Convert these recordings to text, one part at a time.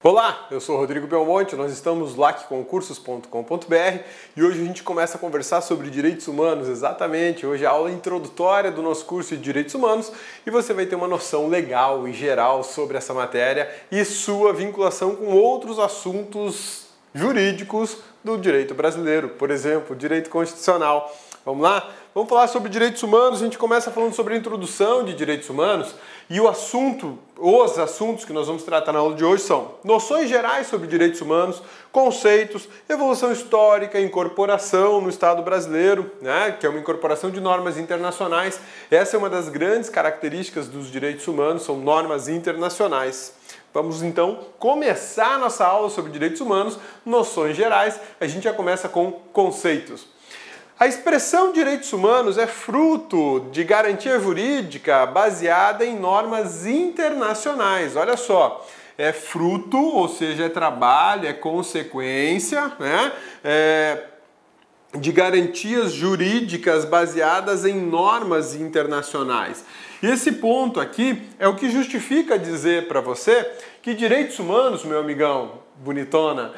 Olá, eu sou Rodrigo Belmonte, nós estamos lacconcursos.com.br e hoje a gente começa a conversar sobre direitos humanos, exatamente. Hoje é a aula introdutória do nosso curso de Direitos Humanos e você vai ter uma noção legal e geral sobre essa matéria e sua vinculação com outros assuntos jurídicos do direito brasileiro, por exemplo, direito constitucional. Vamos lá? Vamos falar sobre direitos humanos. A gente começa falando sobre a introdução de direitos humanos e os assuntos que nós vamos tratar na aula de hoje são noções gerais sobre direitos humanos, conceitos, evolução histórica, incorporação no Estado brasileiro, né, que é uma incorporação de normas internacionais. Essa é uma das grandes características dos direitos humanos, são normas internacionais. Vamos então começar a nossa aula sobre direitos humanos, noções gerais. A gente já começa com conceitos. A expressão direitos humanos é fruto de garantia jurídica baseada em normas internacionais. Olha só, é fruto, ou seja, é trabalho, é consequência, né? De garantias jurídicas baseadas em normas internacionais. E esse ponto aqui é o que justifica dizer para você que direitos humanos, meu amigão, bonitona,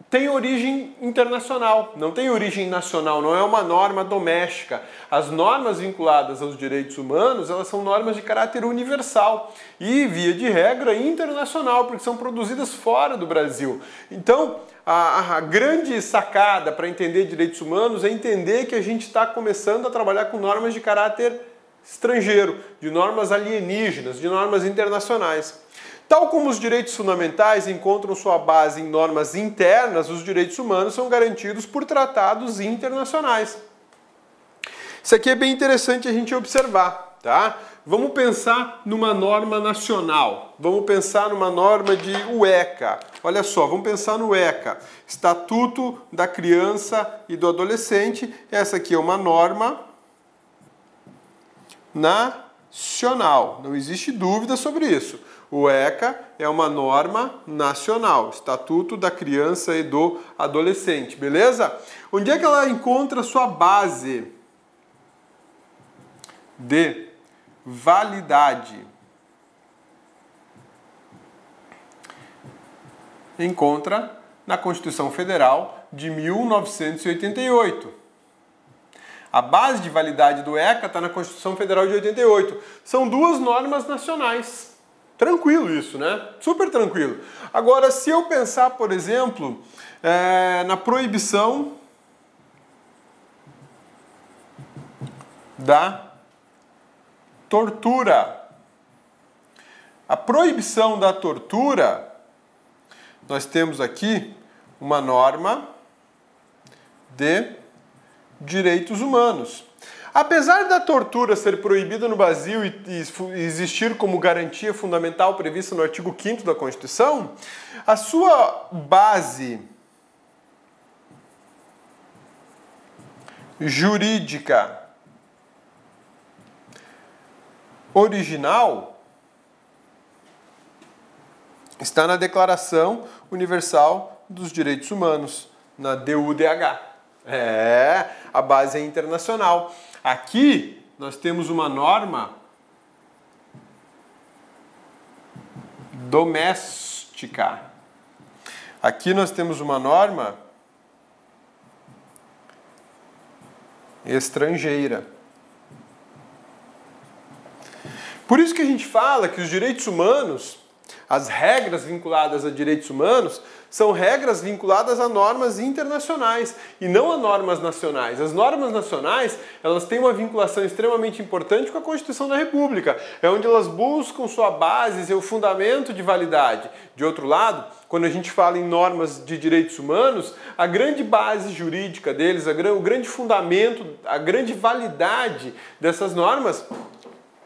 tem origem internacional, não tem origem nacional, não é uma norma doméstica. As normas vinculadas aos direitos humanos, elas são normas de caráter universal e, via de regra, internacional, porque são produzidas fora do Brasil. Então, a grande sacada para entender direitos humanos é entender que a gente está começando a trabalhar com normas de caráter estrangeiro, de normas alienígenas, de normas internacionais. Tal como os direitos fundamentais encontram sua base em normas internas, os direitos humanos são garantidos por tratados internacionais. Isso aqui é bem interessante a gente observar, tá? Vamos pensar numa norma nacional, vamos pensar numa norma de ECA. Olha só, vamos pensar no ECA, Estatuto da Criança e do Adolescente. Essa aqui é uma norma nacional, não existe dúvida sobre isso. O ECA é uma norma nacional, Estatuto da Criança e do Adolescente, beleza? Onde é que ela encontra sua base de validade? Encontra na Constituição Federal de 1988. A base de validade do ECA está na Constituição Federal de 88. São duas normas nacionais. Tranquilo isso, né? Super tranquilo. Agora, se eu pensar, por exemplo, na proibição da tortura. A proibição da tortura, nós temos aqui uma norma de direitos humanos. Apesar da tortura ser proibida no Brasil e existir como garantia fundamental prevista no artigo 5º da Constituição, a sua base jurídica original está na Declaração Universal dos Direitos Humanos, na DUDH. A base é internacional. Aqui nós temos uma norma doméstica. Aqui nós temos uma norma estrangeira. Por isso que a gente fala que os direitos humanos, as regras vinculadas a direitos humanos, são regras vinculadas a normas internacionais e não a normas nacionais. As normas nacionais, elas têm uma vinculação extremamente importante com a Constituição da República. É onde elas buscam sua base, seu fundamento de validade. De outro lado, quando a gente fala em normas de direitos humanos, a grande base jurídica deles, o grande fundamento, a grande validade dessas normas,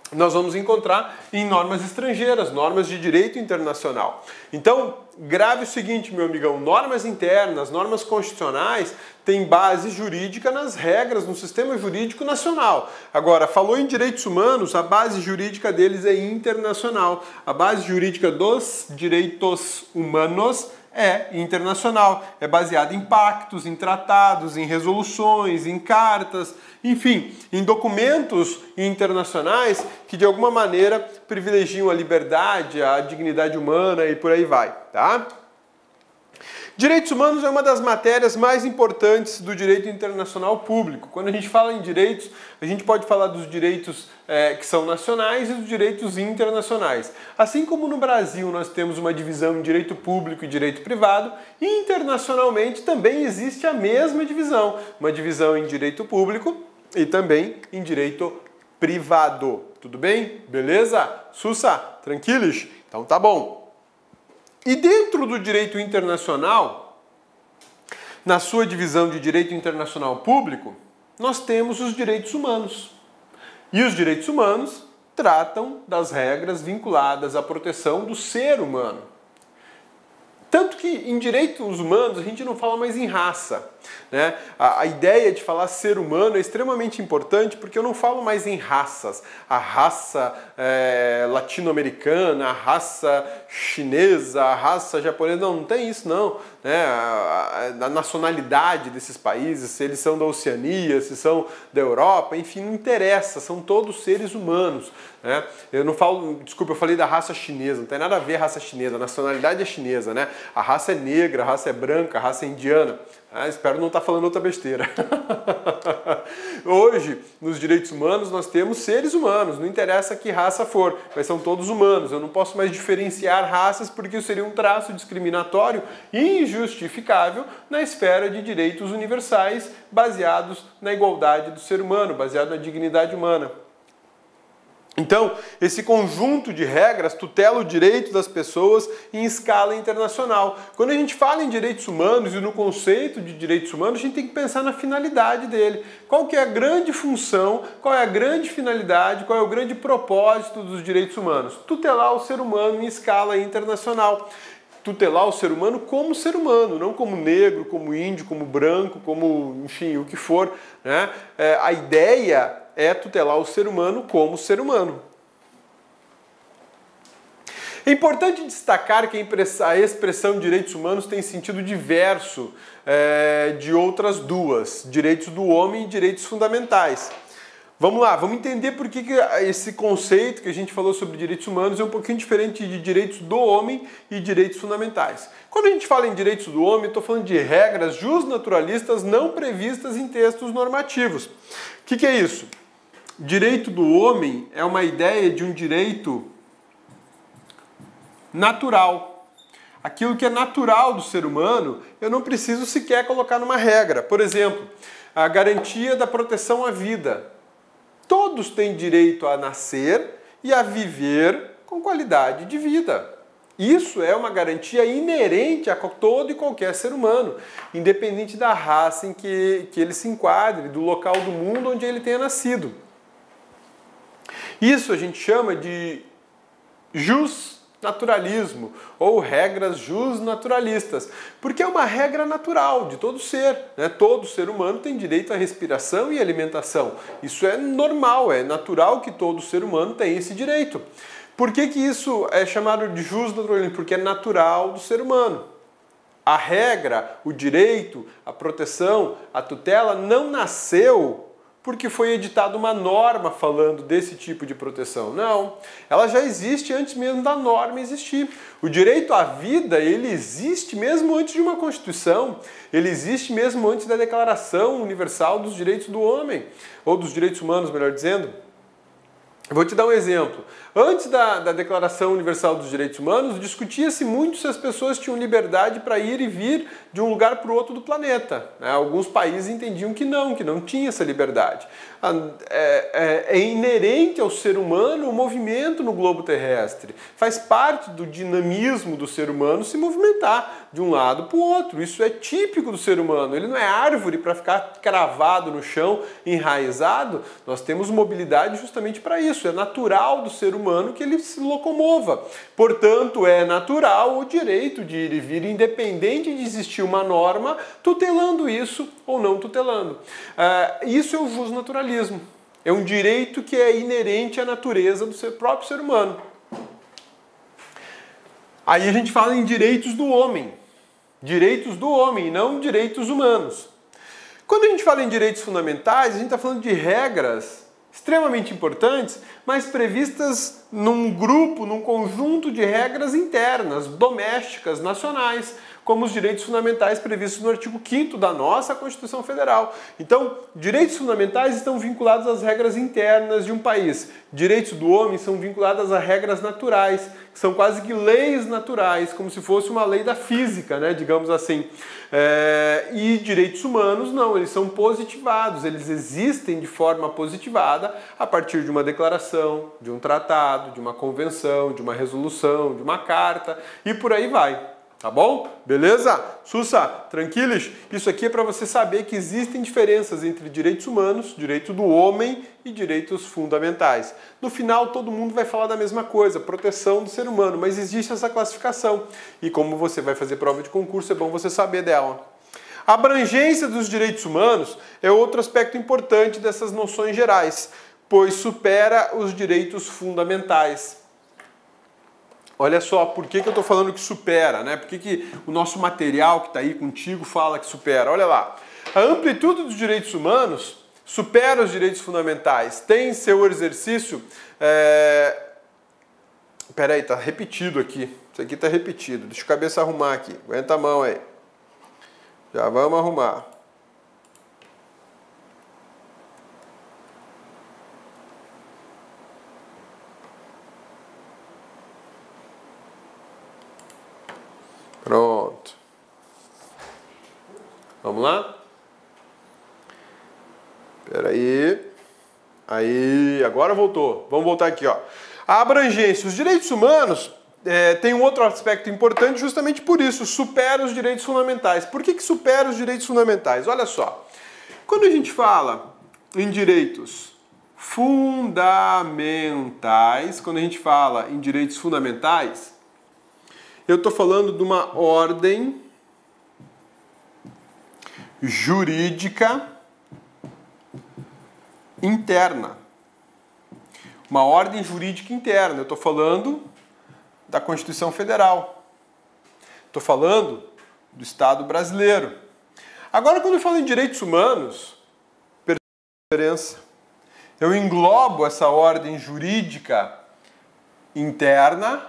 nós vamos encontrar em normas estrangeiras, normas de direito internacional. Então, grave o seguinte, meu amigão, normas internas, normas constitucionais têm base jurídica nas regras, no sistema jurídico nacional. Agora, falou em direitos humanos, a base jurídica deles é internacional. A base jurídica dos direitos humanos É internacional, é baseado em pactos, em tratados, em resoluções, em cartas, enfim, em documentos internacionais que de alguma maneira privilegiam a liberdade, a dignidade humana e por aí vai, tá? Direitos humanos é uma das matérias mais importantes do direito internacional público. Quando a gente fala em direitos, a gente pode falar dos direitos que são nacionais e dos direitos internacionais. Assim como no Brasil nós temos uma divisão em direito público e direito privado, internacionalmente também existe a mesma divisão. Uma divisão em direito público e também em direito privado. Tudo bem? Beleza? Sussa? Tranquilos? Então tá bom. E dentro do direito internacional, na sua divisão de direito internacional público, nós temos os direitos humanos. E os direitos humanos tratam das regras vinculadas à proteção do ser humano. Tanto que em direitos humanos a gente não fala mais em raça, né? A ideia de falar ser humano é extremamente importante porque eu não falo mais em raças. A raça latino-americana, a raça chinesa, a raça japonesa, não tem isso não. Né? A nacionalidade desses países, se eles são da Oceania, se são da Europa, enfim, não interessa, são todos seres humanos. Né? Eu não falo, desculpa, eu falei da raça chinesa, não tem nada a ver a raça chinesa, a nacionalidade é chinesa, né? A raça é negra, a raça é branca, a raça é indiana. Espero não estar falando outra besteira. Hoje, nos direitos humanos, nós temos seres humanos, não interessa que raça for, mas são todos humanos. Eu não posso mais diferenciar raças porque isso seria um traço discriminatório e injustificável na esfera de direitos universais baseados na igualdade do ser humano, baseado na dignidade humana. Então, esse conjunto de regras tutela o direito das pessoas em escala internacional. Quando a gente fala em direitos humanos e no conceito de direitos humanos, a gente tem que pensar na finalidade dele. Qual que é a grande função, qual é a grande finalidade, qual é o grande propósito dos direitos humanos? Tutelar o ser humano em escala internacional. Tutelar o ser humano como ser humano, não como negro, como índio, como branco, como, enfim, o que for, né? A ideia é tutelar o ser humano como ser humano. É importante destacar que a expressão direitos humanos tem sentido diverso de outras duas, direitos do homem e direitos fundamentais. Vamos lá, vamos entender por que esse conceito que a gente falou sobre direitos humanos é um pouquinho diferente de direitos do homem e direitos fundamentais. Quando a gente fala em direitos do homem, estou falando de regras justnaturalistas não previstas em textos normativos. O que é isso? Direito do homem é uma ideia de um direito natural. Aquilo que é natural do ser humano, eu não preciso sequer colocar numa regra. Por exemplo, a garantia da proteção à vida. Todos têm direito a nascer e a viver com qualidade de vida. Isso é uma garantia inerente a todo e qualquer ser humano, independente da raça em que ele se enquadre, do local do mundo onde ele tenha nascido. Isso a gente chama de justnaturalismo ou regras justnaturalistas, porque é uma regra natural de todo ser, né? Todo ser humano tem direito à respiração e alimentação. Isso é normal, é natural que todo ser humano tenha esse direito. Por que isso é chamado de justnaturalismo? Porque é natural do ser humano. A regra, o direito, a proteção, a tutela não nasceu porque foi editada uma norma falando desse tipo de proteção. Não, ela já existe antes mesmo da norma existir. O direito à vida, ele existe mesmo antes de uma Constituição, ele existe mesmo antes da Declaração Universal dos Direitos do Homem, ou dos Direitos Humanos, melhor dizendo. Vou te dar um exemplo. Antes da Declaração Universal dos Direitos Humanos, discutia-se muito se as pessoas tinham liberdade para ir e vir de um lugar para o outro do planeta. Alguns países entendiam que não tinha essa liberdade. É inerente ao ser humano o movimento no globo terrestre. Faz parte do dinamismo do ser humano se movimentar de um lado para o outro. Isso é típico do ser humano. Ele não é árvore para ficar cravado no chão, enraizado. Nós temos mobilidade justamente para isso. É natural do ser humano que ele se locomova. Portanto, é natural o direito de ir e vir, independente de existir uma norma tutelando isso ou não tutelando. Isso é o justnaturalismo. É um direito que é inerente à natureza do próprio ser humano. Aí a gente fala em direitos do homem. Direitos do homem, não direitos humanos. Quando a gente fala em direitos fundamentais, a gente está falando de regras extremamente importantes, mas previstas num grupo, num conjunto de regras internas, domésticas, nacionais, como os direitos fundamentais previstos no artigo 5º da nossa Constituição Federal. Então, direitos fundamentais estão vinculados às regras internas de um país. Direitos do homem são vinculados a regras naturais, que são quase que leis naturais, como se fosse uma lei da física, né, digamos assim. E direitos humanos não, eles são positivados, eles existem de forma positivada a partir de uma declaração, de um tratado, de uma convenção, de uma resolução, de uma carta e por aí vai. Tá bom? Beleza? Sussa, tranquilos? Isso aqui é para você saber que existem diferenças entre direitos humanos, direito do homem e direitos fundamentais. No final, todo mundo vai falar da mesma coisa, proteção do ser humano, mas existe essa classificação. E como você vai fazer prova de concurso, é bom você saber dela. A abrangência dos direitos humanos é outro aspecto importante dessas noções gerais, pois supera os direitos fundamentais. Olha só, por que eu estou falando que supera, né? Por que o nosso material que está aí contigo fala que supera? Olha lá, a amplitude dos direitos humanos supera os direitos fundamentais, tem seu exercício... Peraí, tá repetido aqui, isso aqui tá repetido, deixa a cabeça arrumar aqui, aguenta a mão aí, já vamos arrumar. Pronto. Vamos lá? Espera aí. Aí, agora voltou. Vamos voltar aqui, ó. A abrangência. Os direitos humanos tem um outro aspecto importante justamente por isso. Supera os direitos fundamentais. Por que supera os direitos fundamentais? Olha só. Quando a gente fala em direitos fundamentais, quando a gente fala em direitos fundamentais, eu estou falando de uma ordem jurídica interna. Uma ordem jurídica interna. Eu estou falando da Constituição Federal. Estou falando do Estado brasileiro. Agora, quando eu falo em direitos humanos, percebe a diferença. Eu englobo essa ordem jurídica interna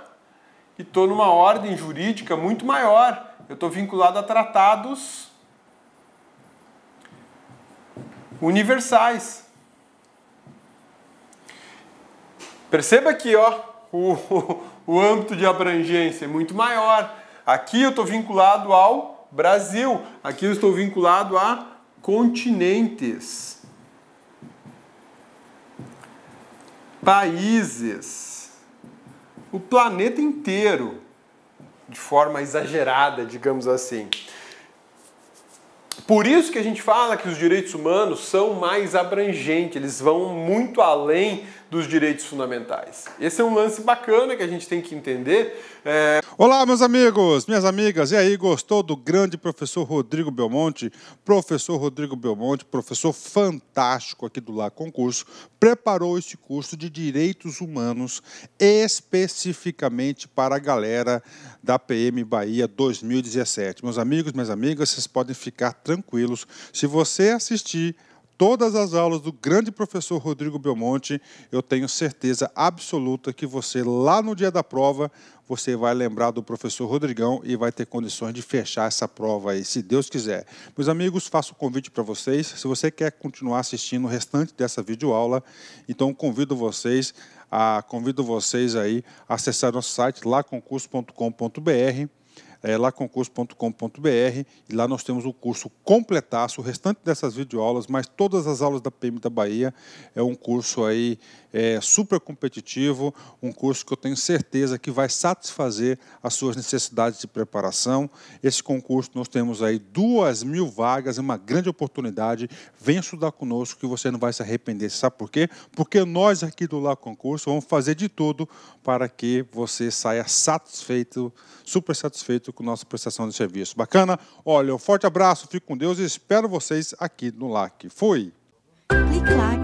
e estou numa ordem jurídica muito maior. Eu estou vinculado a tratados universais. Perceba aqui, ó, o âmbito de abrangência é muito maior. Aqui eu estou vinculado ao Brasil. Aqui eu estou vinculado a continentes, países, o planeta inteiro, de forma exagerada, digamos assim. Por isso que a gente fala que os direitos humanos são mais abrangentes, eles vão muito além dos direitos fundamentais. Esse é um lance bacana que a gente tem que entender. Olá, meus amigos, minhas amigas, e aí, gostou do grande professor Rodrigo Belmonte? Professor Rodrigo Belmonte, professor fantástico aqui do Lá Concurso, preparou este curso de Direitos Humanos especificamente para a galera da PM Bahia 2017. Meus amigos, minhas amigas, vocês podem ficar tranquilos. Se você assistir todas as aulas do grande professor Rodrigo Belmonte, eu tenho certeza absoluta que você, lá no dia da prova, você vai lembrar do professor Rodrigão e vai ter condições de fechar essa prova aí, se Deus quiser. Meus amigos, faço um convite para vocês. Se você quer continuar assistindo o restante dessa videoaula, então convido vocês aí a acessar nosso site laconcurso.com.br, laconcurso.com.br, e lá nós temos o curso completaço, o restante dessas videoaulas, mas todas as aulas da PM da Bahia. É um curso aí super competitivo, um curso que eu tenho certeza que vai satisfazer as suas necessidades de preparação. Esse concurso nós temos aí 2.000 vagas, é uma grande oportunidade. Venha estudar conosco que você não vai se arrepender. Sabe por quê? Porque nós aqui do Lá Concurso vamos fazer de tudo para que você saia satisfeito, super satisfeito com nossa prestação de serviço. Bacana? Olha, um forte abraço, fico com Deus e espero vocês aqui no LAC. Fui! Clique LAC.